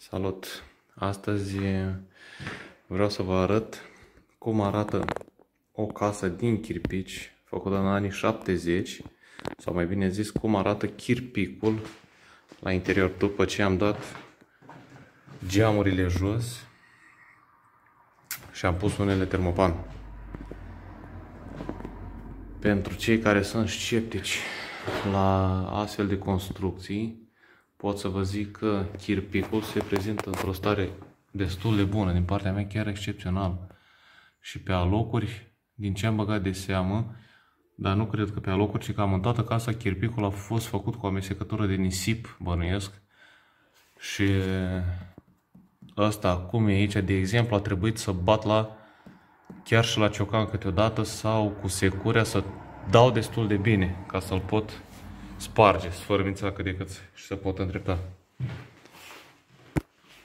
Salut! Astăzi vreau să vă arăt cum arată o casă din chirpici făcută în anii 70, sau mai bine zis cum arată chirpicul la interior după ce am dat geamurile jos și am pus unele termopan. Pentru cei care sunt sceptici la astfel de construcții, pot să vă zic că chirpicul se prezintă într-o stare destul de bună, din partea mea chiar excepțional. Și pe alocuri, din ce am băgat de seamă, dar nu cred că pe alocuri, ci cam în toată casa chirpicul a fost făcut cu o amestecătură de nisip, bănuiesc. Și ăsta, cum e aici, de exemplu, a trebuit să bat chiar și la ciocan câteodată sau cu securea să dau destul de bine ca să-l pot sparge, sfărâmița cât de cât și să pot îndrepta.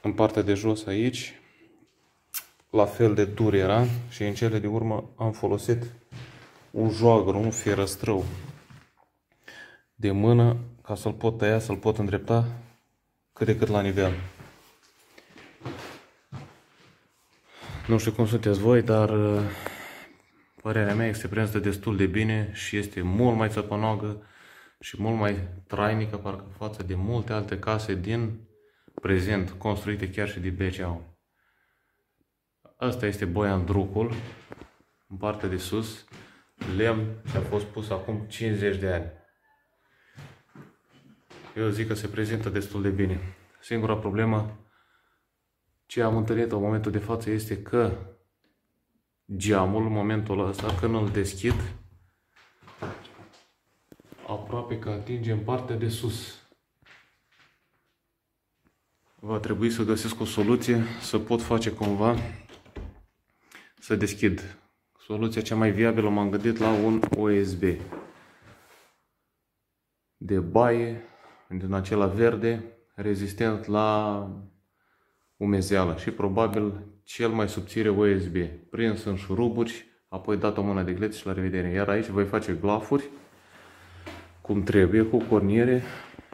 În partea de jos aici, la fel de dur era și în cele din urmă am folosit un joagăr, un fierăstrău de mână ca să-l pot tăia, să-l pot îndrepta cât de cât la nivel. Nu știu cum sunteți voi, dar părerea mea se prezintă destul de bine și este mult mai țăpănoagă și mult mai trainică parcă față de multe alte case din prezent, construite chiar și de BCA. Asta este boiandrucul, în partea de sus, lemn și a fost pus acum 50 de ani. Eu zic că se prezintă destul de bine. Singura problemă ce am întâlnit în momentul de față este că geamul, în momentul ăsta, când îl deschid, aproape că atinge în partea de sus. Va trebui să găsesc o soluție să pot face cumva să deschid. Soluția cea mai viabilă m-am gândit la un USB de baie, din acela verde, rezistent la umezeală și probabil cel mai subțire USB, prins în șuruburi, apoi dat o mână de gleț și la revedere. Iar aici voi face glafuri cum trebuie, cu corniere,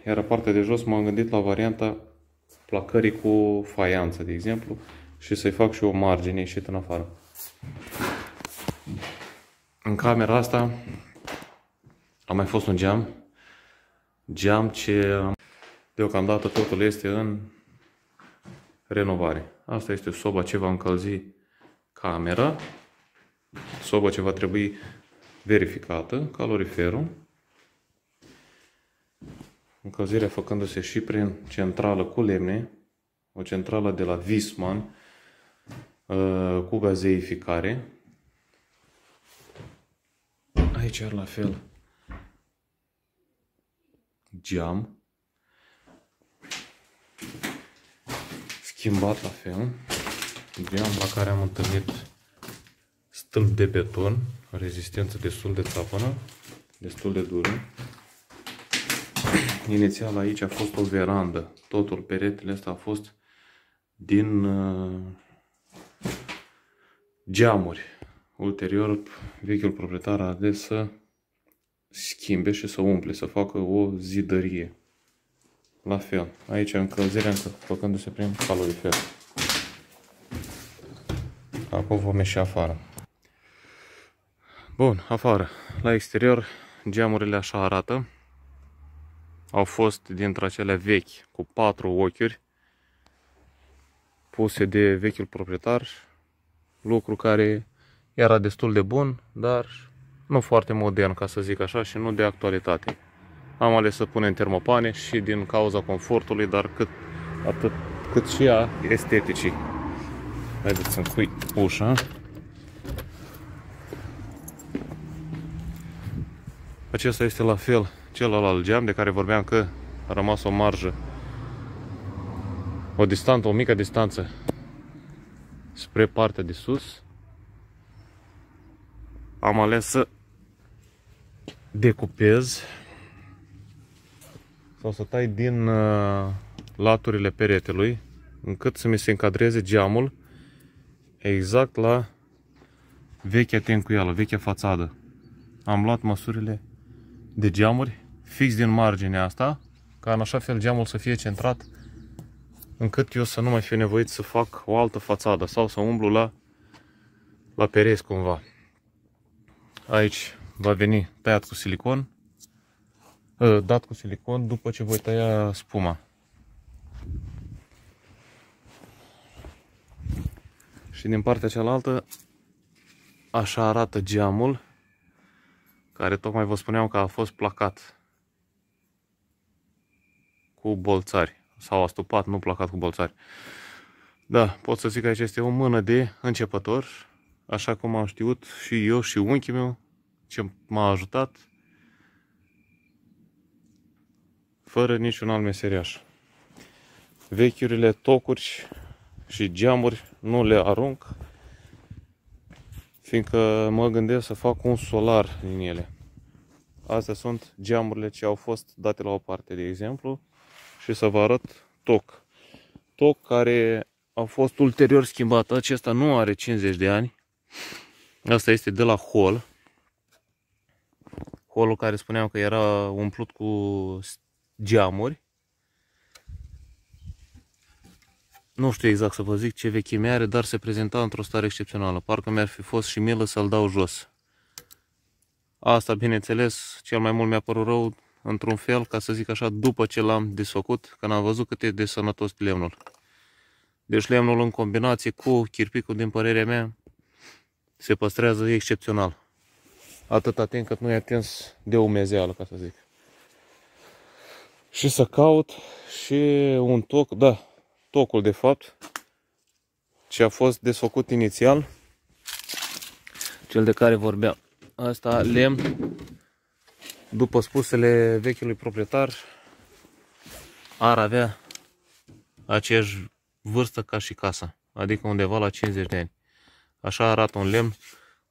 iar partea de jos m-am gândit la varianta placării cu faianță, de exemplu, și să-i fac și o margine ieșită în afară. În camera asta a mai fost un geam ce deocamdată totul este în renovare. Asta este soba ce va încălzi camera, soba ce va trebui verificată, caloriferul, încălzirea făcându-se și prin centrală cu lemne, o centrală de la Viessmann cu gazeificare. Aici la fel geam schimbat la fel, geam la care am întâlnit stâlp de beton, rezistență destul de țapănă, destul de dură. Inițial aici a fost o verandă, totul, peretele ăsta a fost din geamuri. Ulterior, vechiul proprietar a ales să schimbe și să umple, să facă o zidărie. La fel, aici încălzirea făcându-se prin calorifer. Acum vom ieși afară. Bun, afară. La exterior, geamurile așa arată. Au fost dintre acelea vechi, cu 4 ochiuri, puse de vechiul proprietar, lucru care era destul de bun, dar nu foarte modern, ca să zic așa, și nu de actualitate. Am ales să punem termopane și din cauza confortului, dar cât și a esteticii. Haideți să încui ușa. Acesta este la fel celălalt geam de care vorbeam că a rămas o marjă, o mică distanță spre partea de sus. Am ales să decupez sau să tai din laturile peretelui încât să mi se încadreze geamul exact la vechea tencuială, vechea fațadă. Am luat măsurile de geamuri fix din marginea asta, ca în așa fel geamul să fie centrat încât eu să nu mai fiu nevoit să fac o altă fațadă sau să umblu la pereți cumva. Aici va veni tăiat cu silicon, dat cu silicon după ce voi tăia spuma. Și din partea cealaltă așa arată geamul, care tocmai vă spuneam că a fost placat cu bolțari. Sau astupat, nu placat cu bolțari. Da, pot să zic că aici este o mână de începător, așa cum am știut și eu și unchiul meu, ce m-a ajutat, fără niciun alt meseriaș. Vechiurile tocuri și geamuri nu le arunc, fiindcă mă gândesc să fac un solar din ele. Astea sunt geamurile ce au fost date la o parte, de exemplu, și să vă arăt toc. Toc care a fost ulterior schimbat. Acesta nu are 50 de ani. Asta este de la Hall. Hallul care spuneam că era umplut cu geamuri. Nu știu exact să vă zic ce vechime are, dar se prezenta într-o stare excepțională. Parcă mi-ar fi fost și milă să-l dau jos. Asta, bineînțeles, cel mai mult mi-a părut rău, într-un fel, ca să zic așa, după ce l-am desfăcut, când am văzut cât e de sănătos lemnul. Deci lemnul în combinație cu chirpicul, din părerea mea, se păstrează excepțional. Atâta timp cât nu e atins de umezeală, ca să zic. Și să caut și un toc, da, tocul de fapt, ce a fost desfăcut inițial, cel de care vorbeam. Asta, lemn, după spusele vechiului proprietar, ar avea aceeași vârstă ca și casa, adică undeva la 50 de ani. Așa arată un lemn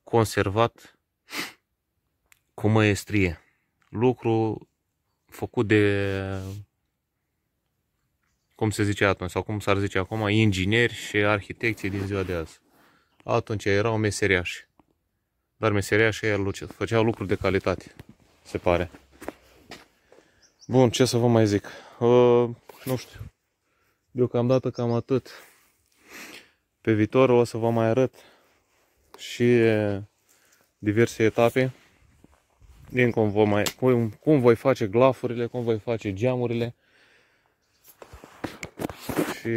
conservat cu măestrie. Lucru făcut de, cum se zice atunci, sau cum s-ar zice acum, ingineri și arhitecții din ziua de azi. Atunci erau meseriași. Dar meseriașii ăia făceau lucruri de calitate, se pare. Bun, ce să vă mai zic? Nu știu. Deocamdată cam atât. Pe viitor o să vă mai arăt și diverse etape din cum voi face glafurile, cum voi face geamurile și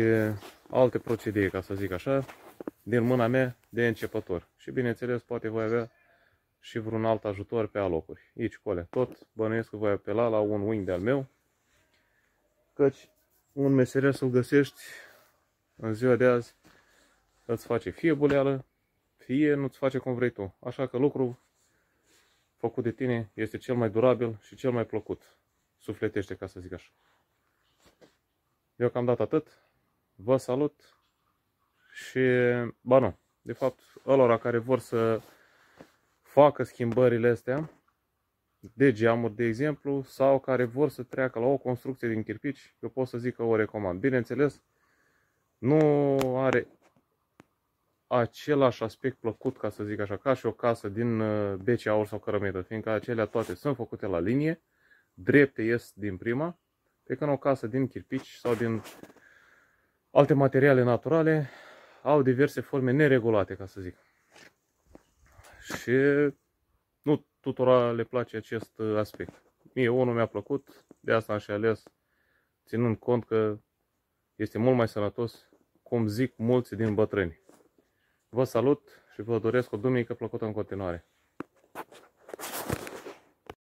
alte procedee, ca să zic așa, din mâna mea de începător. Și bineînțeles, poate voi avea și vreun alt ajutor pe alocuri. Aici, colea, tot bănuiesc că voi apela la un wing de-al meu, căci un meseriaș să-l găsești în ziua de azi îți face fie buleală, fie nu-ți face cum vrei tu. Așa că lucrul făcut de tine este cel mai durabil și cel mai plăcut. Sufletește, ca să zic așa. Deocamdată atât. Vă salut și, ba nu, de fapt, ălora care vor să facă schimbările astea de geamuri, de exemplu, sau care vor să treacă la o construcție din chirpici, eu pot să zic că o recomand. Bineînțeles, nu are același aspect plăcut, ca să zic așa, ca și o casă din bece, aur sau cărămidă, fiindcă acelea toate sunt făcute la linie, drepte ies din prima, pe când o casă din chirpici sau din alte materiale naturale au diverse forme neregulate, ca să zic. Și nu tuturor le place acest aspect. Mie unul mi-a plăcut, de asta am și ales, ținând cont că este mult mai sănătos, cum zic mulți din bătrâni. Vă salut și vă doresc o duminică plăcută în continuare.